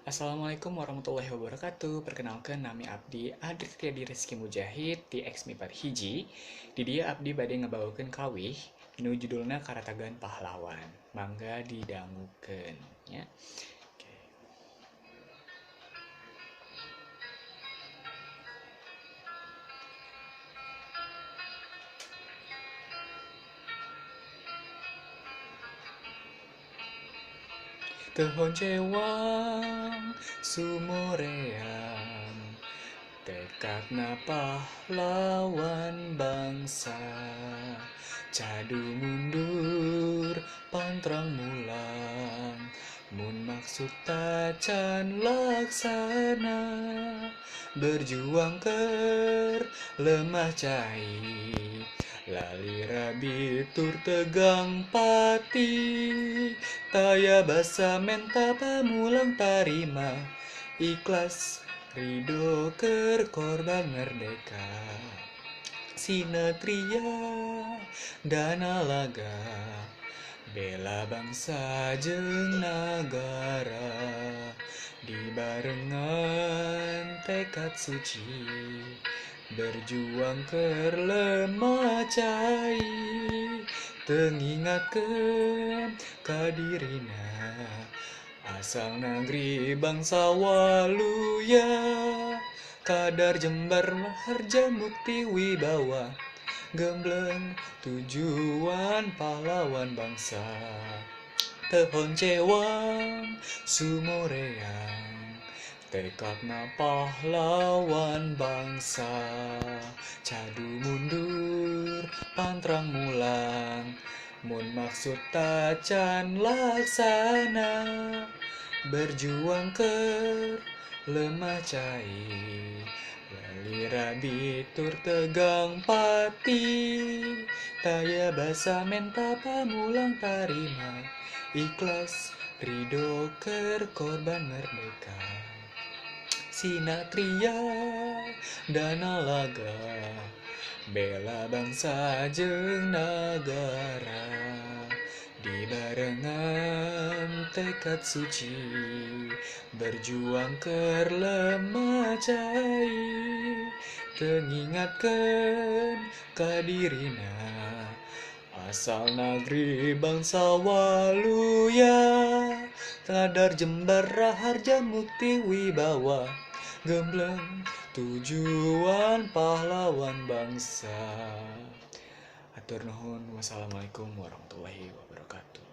Assalamualaikum warahmatullahi wabarakatuh. Perkenalkan nami Abdi Adri Triadi Rizky Mujahid di X4 Hiji. Di dia Abdi bade ngebawakeun kawih nu judulna Karatagan Pahlawan. Mangga didangukeun nya. Oke. Tehon cewang sumoreang tekadna pahlawan bangsa. Cadu mundur pantrang mulang, mun maksud tacan laksana. Berjuang ker lemah cai, lalira bitur tegang pati. Taya basa menta pamulang tarima, ikhlas ridho ker korban merdeka. Sinatria dana laga, bela bangsa jeung nagara. Dibarengan tekad suci, berjuang ker lemah cai. Tengingatkeun kadirina, asal negeri bangsa waluya. Kadar jembar harja mukti wibawa, gembleng tujuan pahlawan bangsa. Tehon cewang sumoreang, tekadna pahlawan bangsa. Cadu mundur pantrang mulang, mun maksud tacan laksana. Berjuang ker lemah cai, lalira bitur tegang pati. Taya basa menta pamulang tarima, ikhlas ridho ker korban merdeka. Sinatria dana laga, bela bangsa jeung nagara. Dibarengan tekad suci, berjuang ker lemah cai. Tengingatkeun kadirina, asal negeri bangsa waluya. Kadar jembar raharja mukti wibawa, gembleng tujuan pahlawan bangsa. Hatur nuhun. Wassalamualaikum warahmatullahi wabarakatuh.